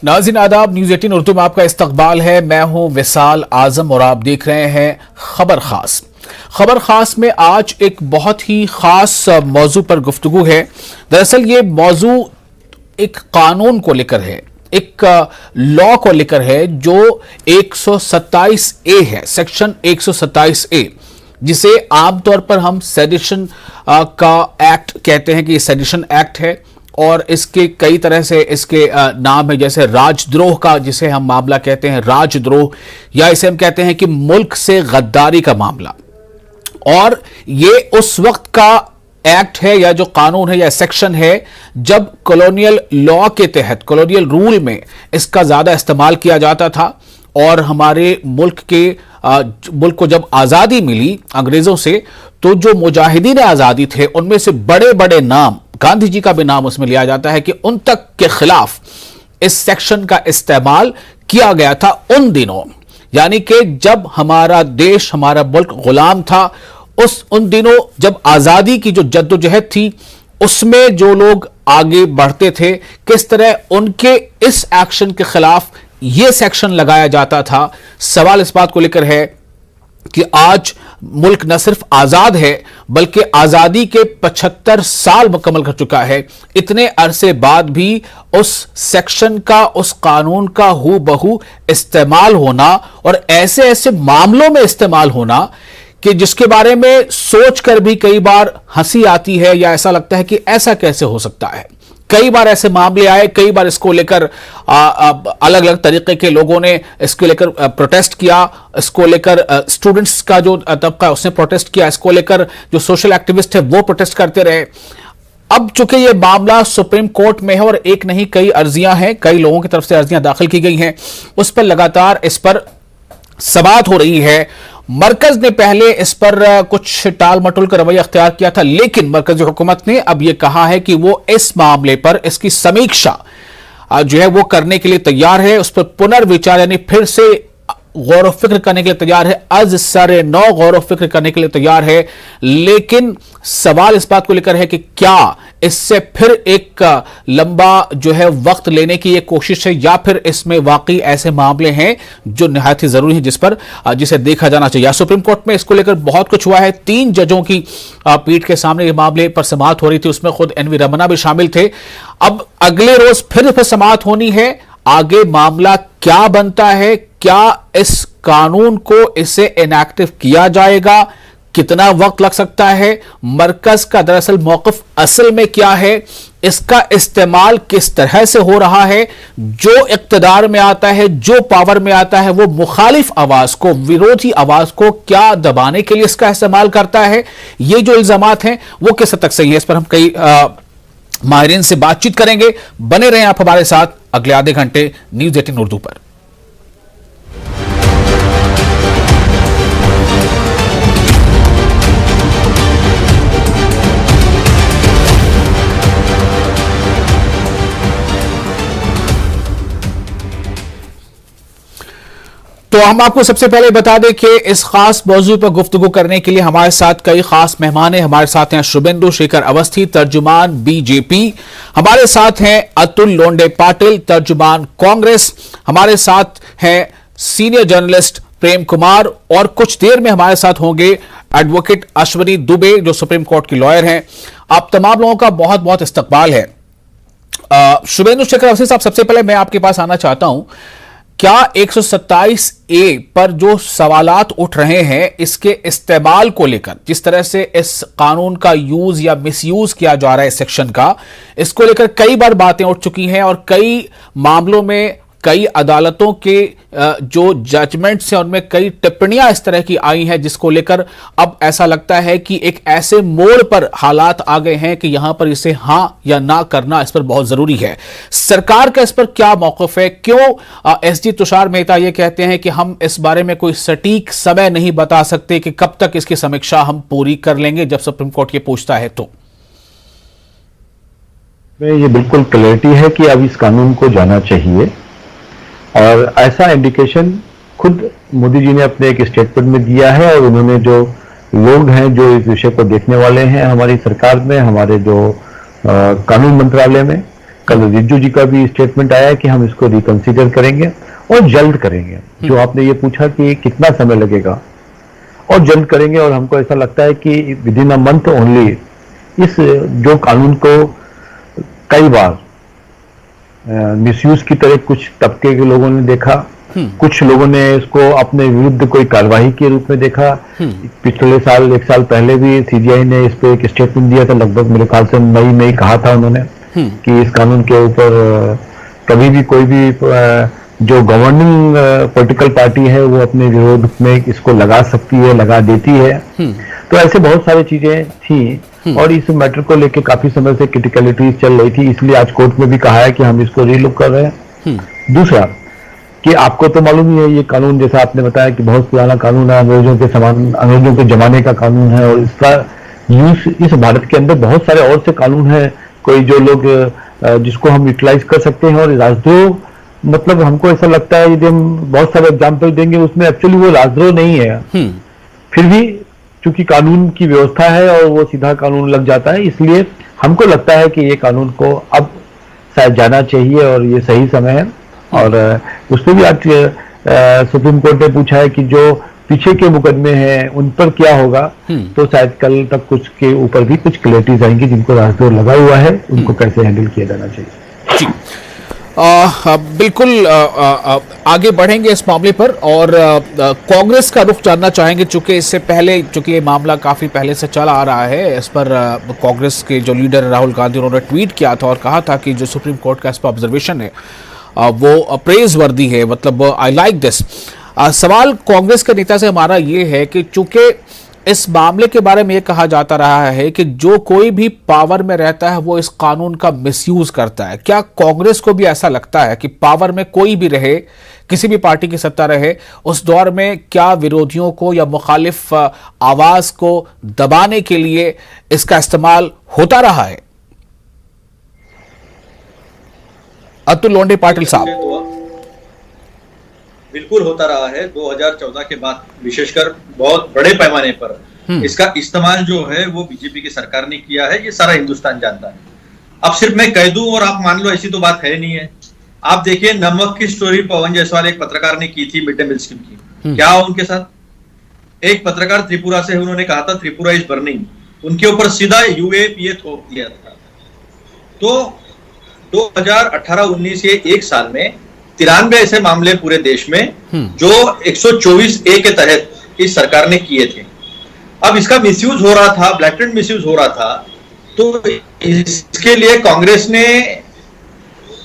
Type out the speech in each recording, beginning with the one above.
नाज़रीन आदाब, न्यूज़ 18 उर्दू में आपका इस्तकबाल है। मैं हूं विसाल आजम और आप देख रहे हैं खबर खास। खबर खास में आज एक बहुत ही खास मौजू पर गुफ्तगू है। दरअसल ये मौजू एक कानून को लेकर है, एक लॉ को लेकर है जो 127A है, सेक्शन 127A, जिसे आमतौर पर हम सेडिशन का एक्ट कहते हैं कि ये सेडिशन एक्ट है। और इसके कई तरह से इसके नाम है, जैसे राजद्रोह का, जिसे हम मामला कहते हैं राजद्रोह, या इसे हम कहते हैं कि मुल्क से गद्दारी का मामला। और ये उस वक्त का एक्ट है या जो कानून है या सेक्शन है जब कॉलोनियल लॉ के तहत, कॉलोनियल रूल में इसका ज्यादा इस्तेमाल किया जाता था। और हमारे मुल्क को जब आजादी मिली अंग्रेजों से, तो जो मुजाहिदीन आजादी थे उनमें से बड़े बड़े नाम, गांधी जी का भी नाम उसमें लिया जाता है कि उन तक के खिलाफ इस सेक्शन का इस्तेमाल किया गया था उन दिनों। यानी कि जब हमारा देश, हमारा मुल्क गुलाम था, उन दिनों जब आजादी की जो जद्दोजहद थी उसमें जो लोग आगे बढ़ते थे, किस तरह उनके इस एक्शन के खिलाफ यह सेक्शन लगाया जाता था। सवाल इस बात को लेकर है कि आज मुल्क न सिर्फ आजाद है बल्कि आजादी के 75 साल मुकम्मल कर चुका है। इतने अरसे बाद भी उस सेक्शन का, उस कानून का हू बहू इस्तेमाल होना और ऐसे ऐसे मामलों में इस्तेमाल होना कि जिसके बारे में सोचकर भी कई बार हंसी आती है या ऐसा लगता है कि ऐसा कैसे हो सकता है। कई बार ऐसे मामले आए, कई बार इसको लेकर अलग अलग तरीके के लोगों ने इसको लेकर प्रोटेस्ट किया। इसको लेकर स्टूडेंट्स का जो तबका उसने प्रोटेस्ट किया, इसको लेकर जो सोशल एक्टिविस्ट है वो प्रोटेस्ट करते रहे। अब चूंकि ये मामला सुप्रीम कोर्ट में है और एक नहीं कई अर्जियां हैं, कई लोगों की तरफ से अर्जियां दाखिल की गई हैं, उस पर लगातार इस पर समाअत हो रही है। मरकज ने पहले इस पर कुछ टाल मटोल का रवैया अख्तियार किया था, लेकिन मरकजी हुकूमत ने अब यह कहा है कि वो इस मामले पर इसकी समीक्षा जो है वो करने के लिए तैयार है, उस पर पुनर्विचार यानी फिर से गौर फिक्र करने के लिए तैयार है, अज सरे नौ गौर फिक्र करने के लिए तैयार है। लेकिन सवाल इस बात को लेकर है कि क्या इससे फिर एक लंबा जो है वक्त लेने की ये कोशिश है, या फिर इसमें वाकई ऐसे मामले हैं जो निहायत ही जरूरी है जिसे देखा जाना चाहिए। सुप्रीम कोर्ट में इसको लेकर बहुत कुछ हुआ है। 3 जजों की पीठ के सामने ये मामले पर समाअत हो रही थी, उसमें खुद एनवी रमन्ना भी शामिल थे। अब अगले रोज फिर समाअत होनी है। आगे मामला क्या बनता है, क्या इस कानून को इसे इनएक्टिव किया जाएगा, कितना वक्त लग सकता है, मरकज का दरअसल मौक़िफ़ असल में क्या है, इसका इस्तेमाल किस तरह से हो रहा है, जो इक़्तिदार में आता है, जो पावर में आता है, वो मुखालिफ आवाज को, विरोधी आवाज को क्या दबाने के लिए इसका इस्तेमाल करता है। ये जो इल्जामात हैं वो किस हद तक सही है, इस पर हम कई माहिरीन से बातचीत करेंगे। बने रहें आप हमारे साथ अगले आधे घंटे न्यूज़ 18 उर्दू पर। तो हम आपको सबसे पहले बता दें कि इस खास मौजू पर गुफ्तगू करने के लिए हमारे साथ कई खास मेहमान हैं। हमारे साथ हैं शुभेंदु शेखर अवस्थी, तर्जुमान बीजेपी। हमारे साथ हैं अतुल लोंडे पाटिल, तर्जुमान कांग्रेस। हमारे साथ हैं सीनियर जर्नलिस्ट प्रेम कुमार, और कुछ देर में हमारे साथ होंगे एडवोकेट अश्वनी दुबे जो सुप्रीम कोर्ट की लॉयर हैं। आप तमाम लोगों का बहुत बहुत इस्तकबाल है। शुभेंदु शेखर अवस्थी साहब, सबसे पहले मैं आपके पास आना चाहता हूं, क्या 127A पर जो सवालात उठ रहे हैं इसके इस्तेमाल को लेकर, जिस तरह से इस कानून का यूज या मिसयूज किया जा रहा है सेक्शन का, इसको लेकर कई बार बातें उठ चुकी हैं और कई मामलों में कई अदालतों के जो जजमेंट्स हैं उनमें कई टिप्पणियां इस तरह की आई हैं, जिसको लेकर अब ऐसा लगता है कि एक ऐसे मोड़ पर हालात आ गए हैं कि यहां पर इसे हां या ना करना इस पर बहुत जरूरी है। सरकार का इस पर क्या मौकफ है? क्यों एसजी तुषार मेहता ये कहते हैं कि हम इस बारे में कोई सटीक समय नहीं बता सकते कि कब तक इसकी समीक्षा हम पूरी कर लेंगे जब सुप्रीम कोर्ट ये पूछता है? तो ये बिल्कुल क्लैरिटी है कि अब इस कानून को जाना चाहिए, और ऐसा इंडिकेशन खुद मोदी जी ने अपने एक स्टेटमेंट में दिया है। और उन्होंने जो लोग हैं जो इस विषय को देखने वाले हैं हमारी सरकार में, हमारे जो कानून मंत्रालय में, कल रिज्जू जी का भी स्टेटमेंट आया कि हम इसको रिकंसीडर करेंगे और जल्द करेंगे। जो आपने ये पूछा कि कितना समय लगेगा, और जल्द करेंगे, और हमको ऐसा लगता है कि with in a month only इस जो कानून को कई बार मिसयूज की तरह कुछ तबके के लोगों ने देखा, कुछ लोगों ने इसको अपने विरुद्ध कोई कार्रवाई के रूप में देखा। पिछले साल, एक साल पहले भी सीजीआई ने इस पे एक स्टेटमेंट दिया था, लगभग मेरे ख्याल से मई में ही कहा था उन्होंने कि इस कानून के ऊपर कभी भी कोई भी जो गवर्निंग पॉलिटिकल पार्टी है वो अपने विरोध में इसको लगा सकती है, लगा देती है। तो ऐसे बहुत सारी चीजें थी और इस मैटर को लेके काफी समय से क्रिटिकलिटीज चल रही थी, इसलिए आज कोर्ट में भी कहा है कि हम इसको रीलुक कर रहे हैं। दूसरा कि आपको तो मालूम ही है, ये कानून जैसा आपने बताया कि बहुत पुराना कानून है, अंग्रेजों के जमाने का कानून है, और इसका यूज इस भारत के अंदर बहुत सारे और से कानून है कोई जो लोग जिसको हम यूटिलाइज कर सकते हैं। और राजद्रोह मतलब हमको ऐसा लगता है, यदि हम बहुत सारे एग्जाम्पल देंगे उसमें एक्चुअली वो राजद्रोह नहीं है, फिर भी चूंकि कानून की व्यवस्था है और वो सीधा कानून लग जाता है, इसलिए हमको लगता है कि ये कानून को अब शायद जाना चाहिए और ये सही समय है। और उसमें भी आज सुप्रीम कोर्ट ने पूछा है कि जो पीछे के मुकदमे हैं उन पर क्या होगा, तो शायद कल तक कुछ के ऊपर भी कुछ क्लैरिटीज आएंगी, जिनको राजद्रोह लगा हुआ है उनको कैसे हैंडल किया जाना चाहिए। जी बिल्कुल आगे बढ़ेंगे इस मामले पर, और कांग्रेस का रुख जानना चाहेंगे, चूंकि इससे पहले चूंकि ये मामला काफ़ी पहले से चला आ रहा है। इस पर कांग्रेस के जो लीडर राहुल गांधी, उन्होंने ट्वीट किया था और कहा था कि जो सुप्रीम कोर्ट का इस पर ऑब्जर्वेशन है वो प्रेज वर्दी है, मतलब आई लाइक दिस। सवाल कांग्रेस के नेता से हमारा ये है कि चूंकि इस मामले के बारे में ये कहा जाता रहा है कि जो कोई भी पावर में रहता है वो इस कानून का मिसयूज करता है, क्या कांग्रेस को भी ऐसा लगता है कि पावर में कोई भी रहे, किसी भी पार्टी की सत्ता रहे, उस दौर में क्या विरोधियों को या मुखालिफ आवाज को दबाने के लिए इसका इस्तेमाल होता रहा है? अतुल लोंढे पाटिल साहब। बिल्कुल होता रहा है। 2014 के बाद विशेषकर बहुत बड़े पैमाने पर इसका इस्तेमाल जो है वो बीजेपी की सरकार ने किया है, ये सारा हिंदुस्तान जानता है। अब सिर्फ मैं कह दूं और आप मान लो, ऐसी तो बात है नहीं है। आप देखिए, नमक की स्टोरी पवन जायसवाल एक पत्रकार ने की थी मिड डे मील स्कीम की, क्या हुआ उनके साथ? एक पत्रकार त्रिपुरा से, उन्होंने कहा था त्रिपुरा इज बर्निंग, उनके ऊपर सीधा यूएपीए थोप दिया था। तो 2018-19 ये एक साल में 93 ऐसे मामले पूरे देश में जो 124A के तहत इस सरकार ने किए थे। अब इसका मिसयूज हो रहा था, ब्लैटेंट मिसयूज हो रहा था, तो इसके लिए कांग्रेस ने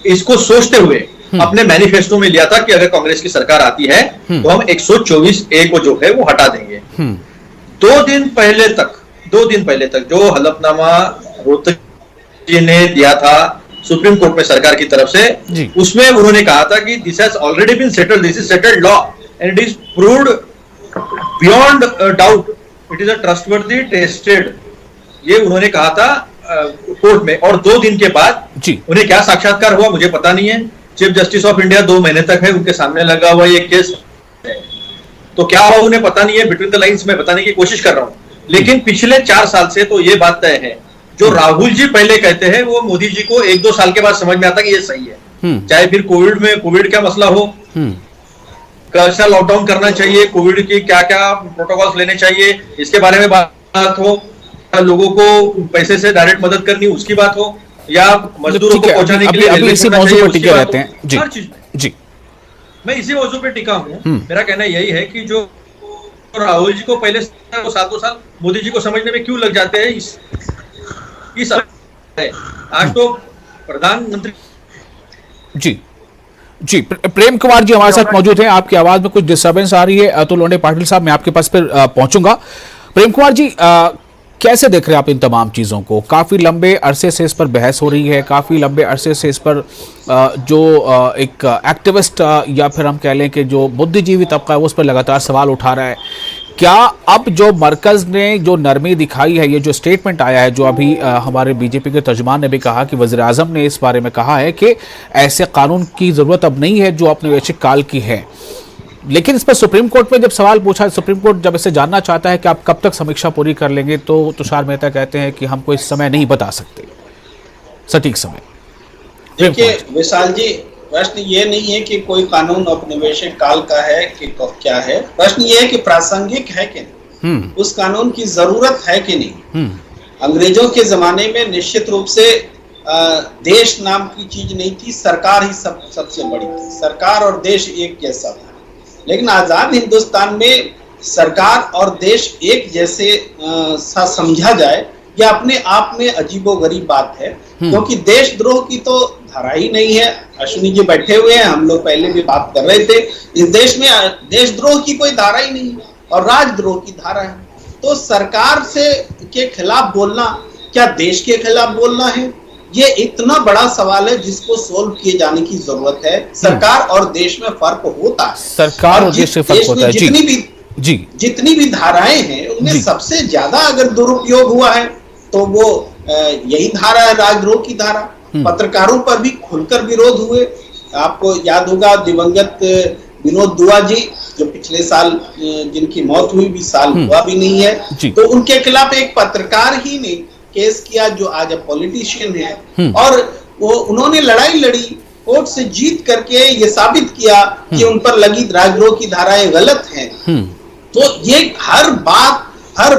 इसको सोचते हुए अपने मैनिफेस्टो में लिया था कि अगर कांग्रेस की सरकार आती है तो हम 124A को जो है वो हटा देंगे। 2 दिन पहले तक जो हलफनामा रोहतक जी ने दिया था सुप्रीम कोर्ट में सरकार की तरफ से, उसमें उन्होंने कहा था कि this has already been settled, this is settled law and it is proved beyond doubt, it is a trustworthy tested, ये उन्होंने कहा था कोर्ट में। और 2 दिन के बाद उन्हें क्या साक्षात्कार हुआ मुझे पता नहीं है। चीफ जस्टिस ऑफ इंडिया 2 महीने तक है, उनके सामने लगा हुआ ये केस है, तो क्या हुआ उन्हें पता नहीं है। बिटवीन द लाइन्स में बताने की कोशिश कर रहा हूं, लेकिन पिछले 4 साल से तो ये बात तय है, जो राहुल जी पहले कहते हैं वो मोदी जी को 1-2 साल के बाद समझ में आता कि ये सही है। चाहे फिर कोविड का मसला हो, कैसा लॉकडाउन करना चाहिए, कोविड की क्या क्या प्रोटोकॉल्स लेने चाहिए, इसके बारे में बात हो, लोगों को पैसे से डायरेक्ट मदद करनी उसकी बात हो, या मजदूरों को पहुंचाने के लिए इसी मौजू पर टिके रहते हैं। जी, हर चीज जी मैं इसी मौजू पे टिका हूं। मेरा कहना यही है कि जो राहुल जी को पहले 7-2 साल मोदी जी को समझने में क्यों लग जाते हैं, आज तो प्रधानमंत्री। जी प्रेम कुमार जी हमारे साथ मौजूद हैं। आपकी आवाज में कुछ डिस्टर्बेंस आ रही है। अतुल लोंढे पाटिल साहब, मैं आपके पास फिर पहुंचूंगा। प्रेम कुमार जी, कैसे देख रहे हैं आप इन तमाम चीज़ों को? काफ़ी लंबे अरसे से इस पर बहस हो रही है, काफ़ी लंबे अरसे से इस पर जो एक एक्टिविस्ट या फिर हम कह लें कि जो बुद्धिजीवी तबका है वो उस पर लगातार सवाल उठा रहा है। क्या अब जो मरकज़ ने जो नरमी दिखाई है, ये जो स्टेटमेंट आया है, जो अभी हमारे बीजेपी के तर्जुमान ने भी कहा कि वज़ीर आज़म ने इस बारे में कहा है कि ऐसे कानून की ज़रूरत अब नहीं है जो औपनिवेशिक काल की है, लेकिन इस पर सुप्रीम कोर्ट में जब सवाल पूछा, सुप्रीम कोर्ट जब इसे जानना चाहता है कि आप कब तक समीक्षा पूरी कर लेंगे, तो तुषार मेहता कहते हैं कि हम कोई समय नहीं बता सकते, सटीक समय। देखिए विशाल जी, प्रश्न ये नहीं है कि कोई कानून औपनिवेशिक काल का है कि क्या है, प्रश्न ये है कि प्रासंगिक है कि नहीं, उस कानून की जरूरत है कि नहीं। अंग्रेजों के जमाने में निश्चित रूप से देश नाम की चीज नहीं थी, सरकार ही सबसे बड़ी थी, सरकार और देश एक जैसा था। लेकिन आजाद हिंदुस्तान में सरकार और देश एक जैसे सा समझा जाए, यह अपने आप में अजीबोगरीब बात है, क्योंकि देशद्रोह की तो धारा ही नहीं है। अश्विनी जी बैठे हुए हैं, हम लोग पहले भी बात कर रहे थे, इस देश में देशद्रोह की कोई धारा ही नहीं है और राजद्रोह की धारा है। तो सरकार से के खिलाफ बोलना क्या देश के खिलाफ बोलना है? ये इतना बड़ा सवाल है जिसको सोल्व किए जाने की जरूरत है। सरकार और देश में फर्क होता है, सरकार और देश में फर्क होता है। जितनी भी धाराएं हैं उनमें सबसे ज्यादा अगर दुरुपयोग हुआ है तो वो यही धारा है, राजद्रोह की धारा। पत्रकारों पर भी खुलकर विरोध हुए। आपको याद होगा दिवंगत विनोद दुआ जी, जो पिछले साल जिनकी मौत हुई, 20 साल हुआ भी नहीं है, तो उनके खिलाफ एक पत्रकार ही ने केस किया जो आज पॉलिटिशियन है, और वो उन्होंने लड़ाई लड़ी, कोर्ट से जीत करके ये साबित किया कि उन पर लगी राजद्रोह की धाराएं गलत हैं। तो ये हर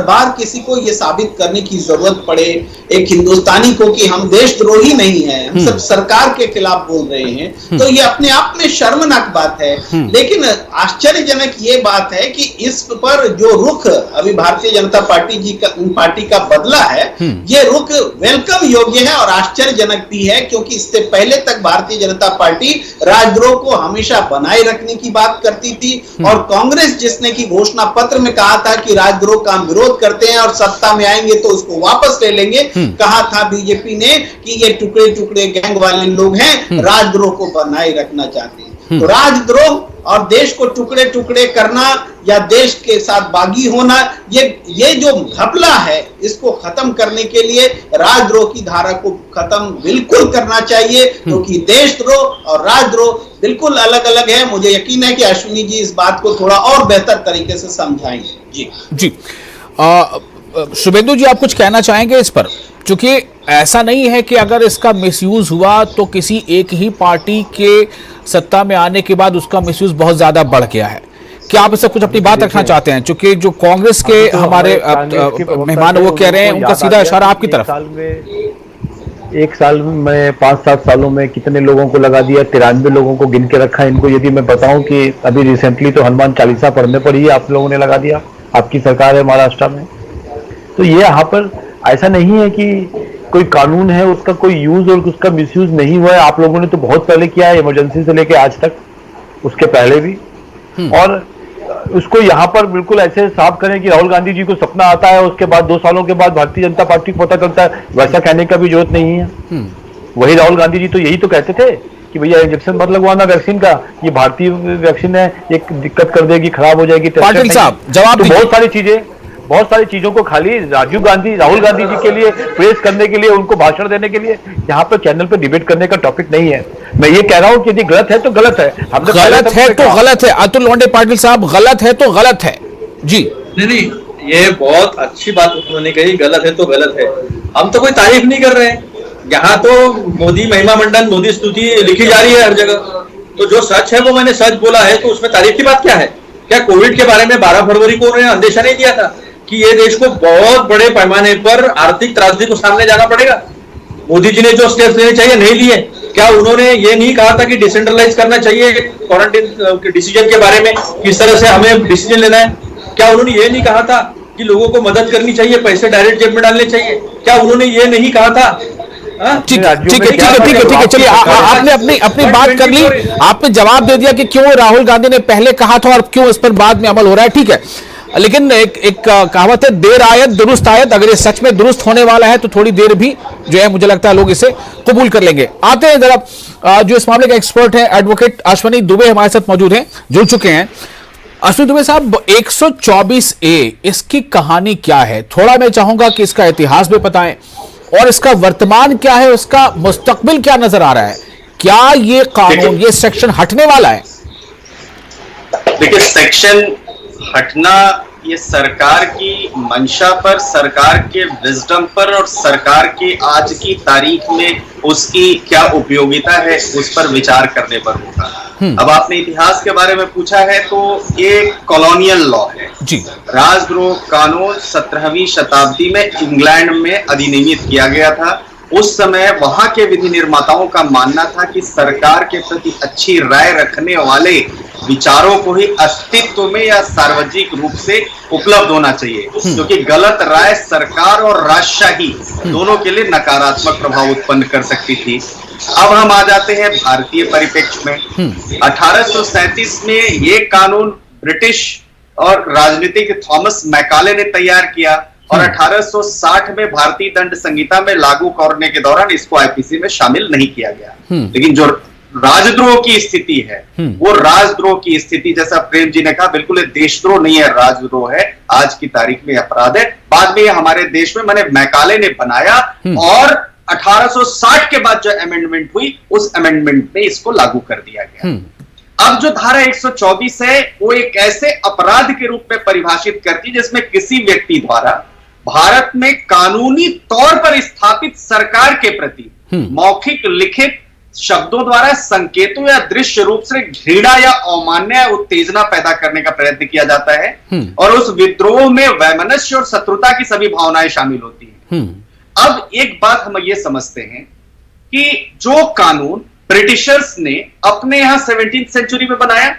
बार किसी को ये साबित करने की जरूरत पड़े एक हिंदुस्तानी को कि हम देशद्रोही नहीं हैं, हम सब सरकार के खिलाफ बोल रहे हैं, तो ये अपने आप में शर्मनाक बात है। लेकिन आश्चर्यजनक ये बात है कि इस पर जो रुख अभी भारतीय जनता पार्टी का बदला है, ये रुख वेलकम योग्य है और आश्चर्यजनक भी है, क्योंकि इससे पहले तक भारतीय जनता पार्टी राजद्रोह को हमेशा बनाए रखने की बात करती थी, और कांग्रेस जिसने की घोषणा पत्र में कहा था कि राजद्रोह का विरोध करते हैं और सत्ता में आएंगे तो उसको वापस ले लेंगे, कहा था बीजेपी ने कि ये टुकड़े टुकड़े गैंग वाले लोग हैं, राजद्रोह को बनाए रखना चाहते हैं। तो राजद्रोह और देश को टुकड़े टुकड़े करना या देश के साथ बागी होना, ये जो घपला है, इसको खत्म करने के लिए राजद्रोह की धारा को खत्म बिल्कुल करना चाहिए, क्योंकि देशद्रोह और राजद्रोह बिल्कुल अलग अलग है। मुझे यकीन है कि अश्विनी जी इस बात को थोड़ा और बेहतर तरीके से समझाएंगे। जी शुभेंदु जी, आप कुछ कहना चाहेंगे इस पर? क्योंकि ऐसा नहीं है कि अगर इसका मिसयूज हुआ तो किसी एक ही पार्टी के सत्ता में आने के बाद उसका मिसयूज बहुत ज्यादा बढ़ गया है। क्या आप इससे कुछ अपनी बात रखना चाहते हैं? क्योंकि जो कांग्रेस के हमारे मेहमान वो कह रहे हैं, उनका सीधा इशारा आपकी तरफ। एक साल में 5-7 सालों में कितने लोगों को लगा दिया, 93 लोगों को गिन के रखा। इनको यदि मैं बताऊं कि अभी रिसेंटली तो हनुमान चालीसा पढ़ने पर ही आप लोगों ने लगा दिया, आपकी सरकार है महाराष्ट्र में। तो ये यहाँ पर ऐसा नहीं है कि कोई कानून है उसका कोई यूज और उसका मिसयूज नहीं हुआ है। आप लोगों ने तो बहुत पहले किया है, इमरजेंसी से लेके आज तक, उसके पहले भी। और उसको यहाँ पर बिल्कुल ऐसे साफ करें कि राहुल गांधी जी को सपना आता है, उसके बाद 2 सालों के बाद भारतीय जनता पार्टी को पता चलता है, वैसा कहने का भी जरूरत नहीं है। वही राहुल गांधी जी तो यही तो कहते थे कि भैया इंजेक्शन मत लगवाना वैक्सीन का, ये भारतीय वैक्सीन है, एक दिक्कत कर देगी, खराब हो जाएगी। पाटिल साहब जवाब तो बहुत सारी चीजों को खाली राहुल गांधी जी के लिए प्रेस करने के लिए, उनको भाषण देने के लिए यहाँ पर चैनल पर डिबेट करने का टॉपिक नहीं है। मैं ये कह रहा हूँ कि यदि गलत है तो गलत है, गलत है तो गलत है। अतुल लोंढे पाटिल साहब, गलत है तो गलत है जी। नहीं, ये बहुत अच्छी बात उन्होंने कही, गलत है तो गलत है। हम तो कोई तारीफ नहीं कर रहे हैं, यहाँ तो मोदी महिमा मंडन, मोदी स्तुति लिखी जा रही है हर जगह। तो जो सच है वो मैंने सच बोला है, तो उसमें तारीफ की बात क्या है? क्या कोविड के बारे में 12 फरवरी को उन्होंने अंदेशा नहीं दिया था कि ये देश को बहुत बड़े पैमाने पर आर्थिक त्रासदी को सामने जाना पड़ेगा? मोदी जी ने जो स्टेप्स लेने चाहिए नहीं लिए। क्या उन्होंने ये नहीं कहा था कि डिसेंट्रलाइज करना चाहिए क्वारंटाइन डिसीजन के बारे में, किस तरह से हमें डिसीजन लेना है? क्या उन्होंने ये नहीं कहा था कि लोगों को मदद करनी चाहिए, पैसे डायरेक्ट जेब में डालने चाहिए? क्या उन्होंने ये नहीं कहा था? ठीक है, चलिए आपने अपनी बात कर ली, आपने जवाब दे दिया कि क्यों राहुल गांधी ने पहले कहा था और क्यों इस पर बाद में अमल हो रहा है। ठीक है, लेकिन एक कहावत है, देर आयत दुरुस्त आयत। अगर ये सच में दुरुस्त होने वाला है तो थोड़ी देर भी जो है मुझे लगता है लोग इसे कबूल कर लेंगे। आते हैं जरा जो इस मामले के एक्सपर्ट हैं, एडवोकेट अश्विनी दुबे हमारे साथ मौजूद हैं, जुड़ चुके हैं। अश्विनी दुबे साहब, 124A इसकी कहानी क्या है? थोड़ा मैं चाहूंगा कि इसका इतिहास भी बताएं और इसका वर्तमान क्या है, उसका मुस्तकबिल क्या नजर आ रहा है। क्या ये कानून, ये सेक्शन हटने वाला है? देखिए, सेक्शन हटना ये सरकार की मंशा पर, सरकार के विजडम पर और सरकार की आज की तारीख में उसकी क्या उपयोगिता है उस पर विचार करने पर होगा। अब आपने इतिहास के बारे में पूछा है, तो ये कॉलोनियल लॉ है जी। राजद्रोह कानून 17वीं शताब्दी में इंग्लैंड में अधिनियमित किया गया था। उस समय वहां के विधि निर्माताओं का मानना था कि सरकार के प्रति अच्छी राय रखने वाले विचारों को ही अस्तित्व में या सार्वजनिक रूप से उपलब्ध होना चाहिए, क्योंकि गलत राय सरकार और राजशाही दोनों के लिए नकारात्मक प्रभाव उत्पन्न कर सकती थी। अब हम आ जाते हैं भारतीय परिप्रेक्ष्य में। 1837 में ये कानून ब्रिटिश और राजनीतिक थॉमस मैकाले ने तैयार किया और 1860 में भारतीय दंड संहिता में लागू करने के दौरान इसको आईपीसी में शामिल नहीं किया गया। लेकिन जो राजद्रोह की स्थिति है, वो राजद्रोह की स्थिति, जैसा प्रेम जी ने कहा, बिल्कुल देशद्रोह नहीं है, राजद्रोह है। आज की तारीख में अपराध है। बाद में हमारे देश में मैंने मैकाले ने बनाया और 1860 के बाद जो अमेंडमेंट हुई, उस अमेंडमेंट में इसको लागू कर दिया गया। अब जो धारा 124 है, वो एक ऐसे अपराध के रूप में परिभाषित करती है जिसमें किसी व्यक्ति द्वारा भारत में कानूनी तौर पर स्थापित सरकार के प्रति मौखिक, लिखित शब्दों द्वारा, संकेतों या दृश्य रूप से घृणा या अवमान्य या उत्तेजना पैदा करने का प्रयत्न किया जाता है और उस विद्रोह में वैमनस्य और शत्रुता की सभी भावनाएं शामिल होती हैं। अब एक बात हम ये समझते हैं कि जो कानून ब्रिटिशर्स ने अपने यहां 17th सेंचुरी में बनाया,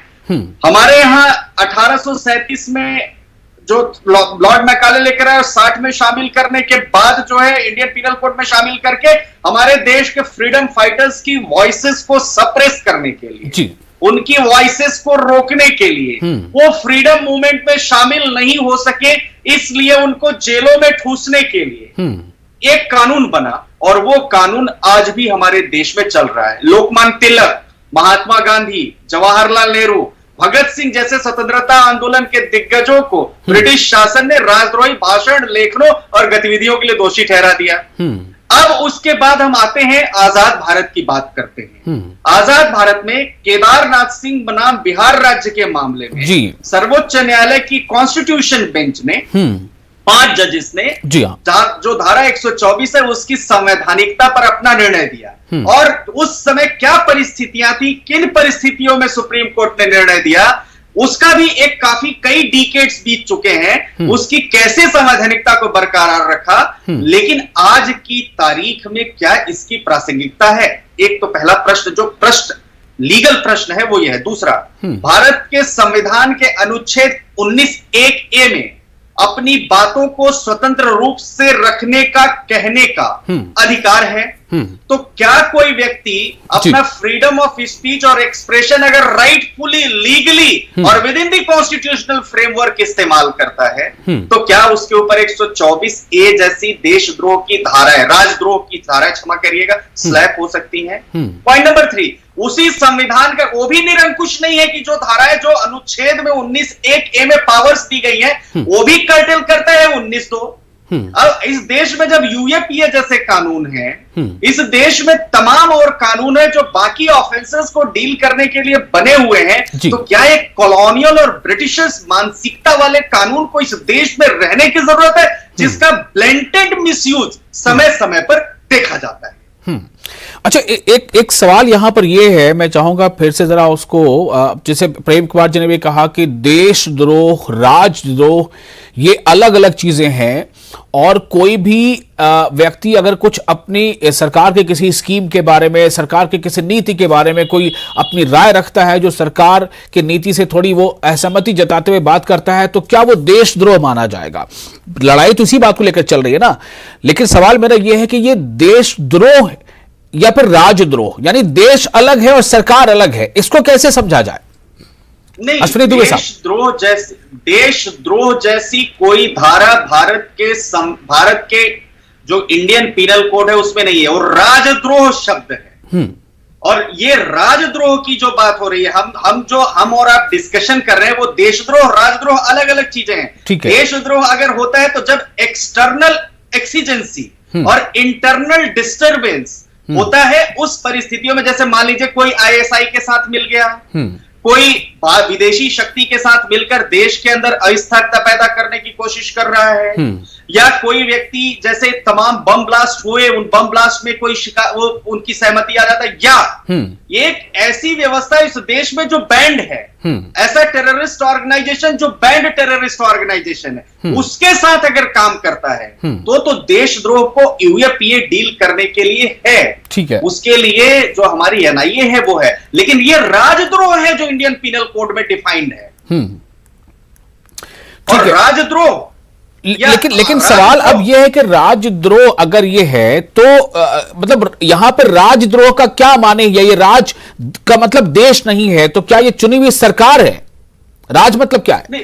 हमारे यहां 1837 में जो लॉर्ड मैकाले लेकर आए, 60 में शामिल करने के बाद जो है इंडियन पीनल कोड में शामिल करके हमारे देश के फ्रीडम फाइटर्स की वॉइसेस को सप्रेस करने के लिए जी, उनकी वॉइसेस को रोकने के लिए, वो फ्रीडम मूवमेंट में शामिल नहीं हो सके, इसलिए उनको जेलों में ठूसने के लिए एक कानून बना और वो कानून आज भी हमारे देश में चल रहा है। लोकमान्य तिलक, महात्मा गांधी, जवाहरलाल नेहरू, भगत सिंह जैसे स्वतंत्रता आंदोलन के दिग्गजों को ब्रिटिश शासन ने राजद्रोही भाषण, लेखनों और गतिविधियों के लिए दोषी ठहरा दिया। अब उसके बाद हम आते हैं आजाद भारत की बात करते हैं। आजाद भारत में केदारनाथ सिंह बनाम बिहार राज्य के मामले में सर्वोच्च न्यायालय की कॉन्स्टिट्यूशन बेंच ने 5 जजेस ने जो धारा 124 है उसकी संवैधानिकता पर अपना निर्णय दिया और उस समय क्या परिस्थितियां थी, किन परिस्थितियों में सुप्रीम कोर्ट ने निर्णय दिया, उसका भी एक काफी कई डिकेड्स बीत चुके हैं, उसकी कैसे संवैधानिकता को बरकरार रखा, लेकिन आज की तारीख में क्या इसकी प्रासंगिकता है। एक तो पहला प्रश्न, जो प्रश्न लीगल प्रश्न है, वो यह है। दूसरा, भारत के संविधान के अनुच्छेद 19(1)(a) में अपनी बातों को स्वतंत्र रूप से रखने का, कहने का अधिकार है। तो क्या कोई व्यक्ति अपना फ्रीडम ऑफ स्पीच और एक्सप्रेशन अगर राइटफुली, लीगली और with in the constitutional framework इस्तेमाल करता है, तो क्या उसके ऊपर 124(a) जैसी देशद्रोह की धारा है, राजद्रोह की धारा, क्षमा करिएगा, स्लैप हो सकती है। पॉइंट नंबर 3, उसी संविधान का वो भी निरंकुश नहीं है कि जो धारा है, जो अनुच्छेद में 19(1)(a) में पावर्स दी गई है, वो भी कर्टेल करता है 19(2). अब इस देश में जब यूएपीए जैसे कानून है, इस देश में तमाम और कानून है जो बाकी ऑफेंसेस को डील करने के लिए बने हुए हैं, तो क्या एक कॉलोनियल और ब्रिटिशर्स मानसिकता वाले कानून को इस देश में रहने की जरूरत है, जिसका ब्लेंटेड मिसयूज समय समय पर देखा जाता है। अच्छा, एक सवाल यहां पर यह है, मैं चाहूंगा फिर से जरा उसको, जैसे प्रेम कुमार जी ने भी कहा कि देशद्रोह, राजद्रोह ये अलग अलग चीजें हैं और कोई भी व्यक्ति अगर कुछ अपनी सरकार के किसी स्कीम के बारे में, सरकार के किसी नीति के बारे में कोई अपनी राय रखता है जो सरकार की नीति से थोड़ी वो असहमति जताते हुए बात करता है, तो क्या वो देशद्रोह माना जाएगा? लड़ाई तो इसी बात को लेकर चल रही है ना, लेकिन सवाल मेरा यह है कि ये देशद्रोह या फिर राजद्रोह, यानी देश अलग है और सरकार अलग है, इसको कैसे समझा जाए? नहीं, देशद्रोह जैसी कोई धारा भारत के जो इंडियन पीनल कोड है उसमें नहीं है, और राजद्रोह शब्द है। और ये राजद्रोह की जो बात हो रही है, हम और आप डिस्कशन कर रहे हैं, वो देशद्रोह, राजद्रोह अलग अलग चीजें हैं। देशद्रोह अगर होता है तो जब एक्सटर्नल एक्सीजेंसी और इंटरनल डिस्टर्बेंस होता है, उस परिस्थितियों में, जैसे मान लीजिए कोई आईएसआई के साथ मिल गया, कोई विदेशी शक्ति के साथ मिलकर देश के अंदर अस्थिरता पैदा करने की कोशिश कर रहा है, या कोई व्यक्ति जैसे तमाम बम ब्लास्ट हुए, उन बम ब्लास्ट में कोई वो उनकी सहमति आ जाता है, या एक ऐसी व्यवस्था इस देश में जो बैंड है, ऐसा टेररिस्ट ऑर्गेनाइजेशन जो बैंड टेररिस्ट ऑर्गेनाइजेशन है, उसके साथ अगर काम करता है तो देशद्रोह को यूएपीए डील करने के लिए है। ठीक है, उसके लिए जो हमारी एनआईए है वो है, लेकिन ये राजद्रोह है जो इंडियन पीनल कोड में डिफाइंड है। और राजद्रोह लेकिन सवाल अब यह है कि राजद्रोह अगर ये है तो मतलब यहां पर राजद्रोह का क्या माने, ये राज का मतलब देश नहीं है, तो क्या ये चुनी हुई सरकार है? राज मतलब क्या है? नहीं,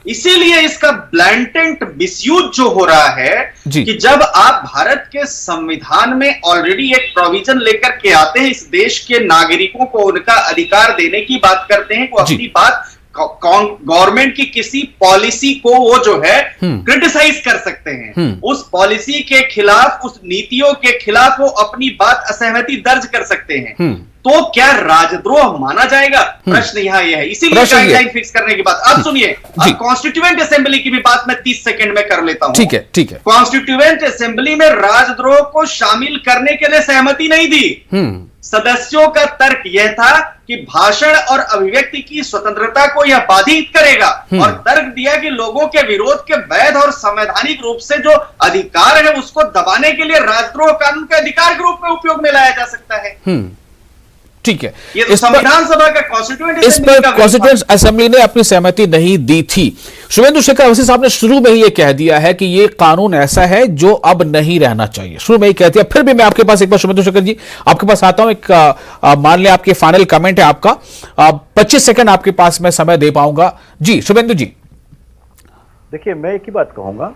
इसीलिए इसका ब्लैंटेंट मिसयूज जो हो रहा है कि जब आप भारत के संविधान में ऑलरेडी एक प्रोविजन लेकर के आते हैं, इस देश के नागरिकों को उनका अधिकार देने की बात करते हैं, वो अपनी बात गवर्नमेंट की किसी पॉलिसी को वो जो है क्रिटिसाइज कर सकते हैं, उस पॉलिसी के खिलाफ, उस नीतियों के खिलाफ वो अपनी बात असहमति दर्ज कर सकते हैं, तो क्या राजद्रोह माना जाएगा? प्रश्न यहाँ यह है। इसीलिए गाइडलाइन फिक्स करने की बात। अब सुनिए, अब कॉन्स्टिट्यूएंट असेंबली की भी बात मैं 30 सेकंड में कर लेता हूं। ठीक है, ठीक है। कॉन्स्टिट्यूएंट असेंबली में राजद्रोह को शामिल करने के लिए सहमति नहीं दी। सदस्यों का तर्क यह था कि भाषण और अभिव्यक्ति की स्वतंत्रता को यह बाधित करेगा, और तर्क दिया कि लोगों के विरोध के वैध और संवैधानिक रूप से जो अधिकार है उसको दबाने के लिए राजद्रोह कानून के अधिकार के रूप में उपयोग में लाया जा सकता है। ठीक है, ये तो संविधान सभा का कॉन्स्टिट्यूएंट इस पर कॉन्स्टिट्यूएंट असेंबली ने अपनी सहमति नहीं दी थी। शुभेंदु शेखर अवस्थी साहब ने शुरू में ही ये कह दिया है कि ये कानून ऐसा है जो अब नहीं रहना चाहिए, शुरू में ही कह दिया। फिर भी मैं आपके पास एक बार शुभेंदु शेखर जी आपके पास आता हूं, एक मान लिया आपके फाइनल कमेंट है आपका, 25 सेकंड आपके पास मैं समय दे पाऊंगा। जी शुभेंदु जी। देखिए, मैं एक ही बात कहूंगा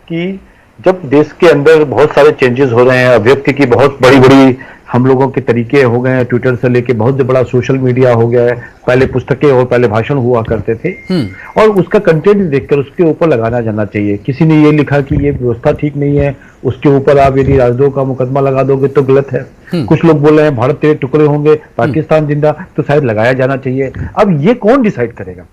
कि जब देश के अंदर बहुत सारे चेंजेस हो रहे हैं, अभिव्यक्ति की बहुत बड़ी बड़ी हम लोगों के तरीके हो गए हैं, ट्विटर से लेके बहुत बड़ा सोशल मीडिया हो गया है, पहले पुस्तकें और पहले भाषण हुआ करते थे, और उसका कंटेंट देखकर उसके ऊपर लगाना जाना चाहिए। किसी ने ये लिखा कि ये व्यवस्था ठीक नहीं है, उसके ऊपर आप यदि राजद्रोह का मुकदमा लगा दोगे तो गलत है। कुछ लोग बोल रहे हैं भारत तेरे टुकड़े होंगे, पाकिस्तान जिंदा, तो शायद लगाया जाना चाहिए। अब ये कौन डिसाइड करेगा?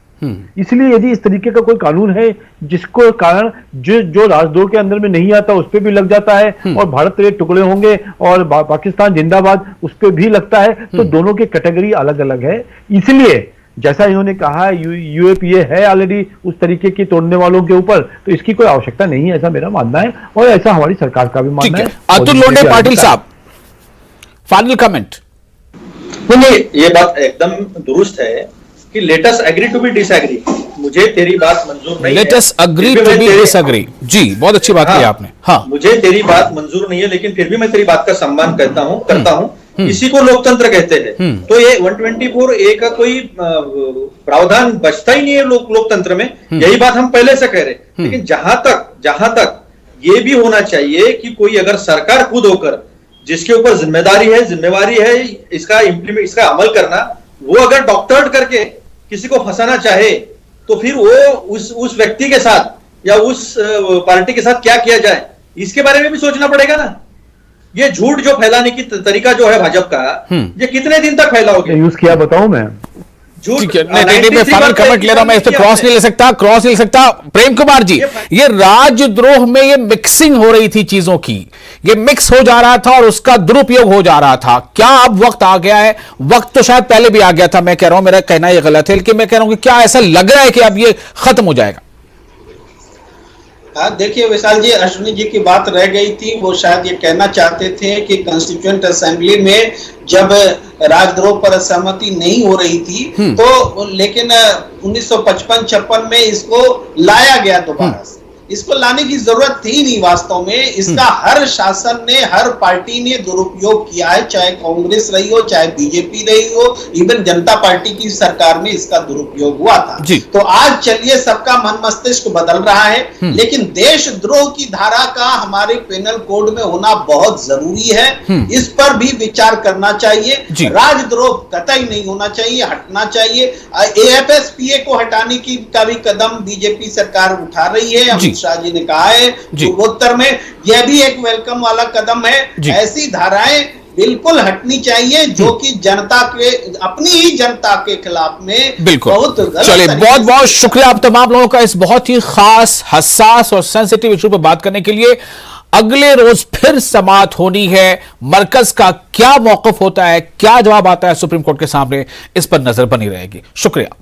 इसलिए यदि इस तरीके का कोई कानून है जिसको कारण जो राजद्रोह के अंदर में नहीं आता उस पर भी लग जाता है, और भारत तेरे टुकड़े होंगे और पाकिस्तान जिंदाबाद उस पर भी लगता है, तो दोनों की कैटेगरी अलग अलग है। इसलिए जैसा इन्होंने कहा यूएपीए है ऑलरेडी उस तरीके की तोड़ने वालों के ऊपर, तो इसकी कोई आवश्यकता नहीं है, ऐसा मेरा मानना है, और ऐसा हमारी सरकार का भी मानना है। अतुल लोंढे पाटिल साहब, फाइनल कमेंट। ये बात एकदम दुरुस्त है कि let us agree to be disagree. मुझे तेरी बात मंजूर नहीं है, let us agree to be disagree. जी, बहुत अच्छी बात की आपने। हाँ, मुझे तेरी बात मंजूर नहीं है, लेकिन फिर भी मैं तेरी बात का सम्मान करता हूं। इसी को लोकतंत्र कहते हैं। तो ये 124A का कोई प्रावधान बचता ही नहीं है लोकतंत्र में। यही बात हम पहले से कह रहे, लेकिन जहां तक ये भी होना चाहिए कि कोई अगर सरकार खुद होकर जिसके ऊपर जिम्मेवारी है इसका अमल करना, वो अगर डॉक्टरेट करके किसी को फंसाना चाहे तो फिर वो उस व्यक्ति के साथ या उस पार्टी के साथ क्या किया जाए, इसके बारे में भी सोचना पड़ेगा ना। ये झूठ जो फैलाने की तरीका जो है भाजपा का, ये कितने दिन तक फैलाओगे? यूज किया बताऊं मैं? ठीक है, मैं फाइनल कमेंट ले रहा हूं, मैं इस पे क्रॉस नहीं ले सकता। प्रेम कुमार जी, ये राजद्रोह में ये मिक्सिंग हो रही थी चीजों की, ये मिक्स हो जा रहा था और उसका दुरुपयोग हो जा रहा था। क्या अब वक्त आ गया है? वक्त तो शायद पहले भी आ गया था, मैं कह रहा हूं, मेरा कहना ये गलत है, लेकिन मैं कह रहा हूं कि क्या ऐसा लग रहा है कि अब ये खत्म हो जाएगा? देखिए विशाल जी, अश्विनी जी की बात रह गई थी, वो शायद ये कहना चाहते थे कि कॉन्स्टिट्यूएंट असेंबली में जब राजद्रोह पर सहमति नहीं हो रही थी तो, लेकिन 1955-56 में इसको लाया गया दोबारा से। इसको लाने की जरूरत थी नहीं वास्तव में। इसका हर शासन ने, हर पार्टी ने दुरुपयोग किया है, चाहे कांग्रेस रही हो, चाहे बीजेपी रही हो, इवन जनता पार्टी की सरकार में इसका दुरुपयोग हुआ था। तो आज चलिए सबका मन मस्तिष्क बदल रहा है, लेकिन देशद्रोह की धारा का हमारे पेनल कोड में होना बहुत जरूरी है। इस पर भी विचार करना चाहिए। राजद्रोह कतई नहीं होना चाहिए, हटना चाहिए। AFSPA को हटाने की का भी कदम बीजेपी सरकार उठा रही है, शाह जी ने कहा है पूर्वोत्तर में। यह भी एक वेलकम वाला कदम है। ऐसी धाराएं बिल्कुल हटनी चाहिए, जो कि जनता के, अपनी ही जनता के खिलाफ में बिल्कुल। बहुत गलत। चलिए, बहुत बहुत शुक्रिया आप तमाम लोगों का इस बहुत ही खास, हसास और सेंसिटिव इशू पर बात करने के लिए। अगले रोज फिर समाअत होनी है, मरकज का क्या मौकफ होता है, क्या जवाब आता है सुप्रीम कोर्ट के सामने, इस पर नजर बनी रहेगी। शुक्रिया।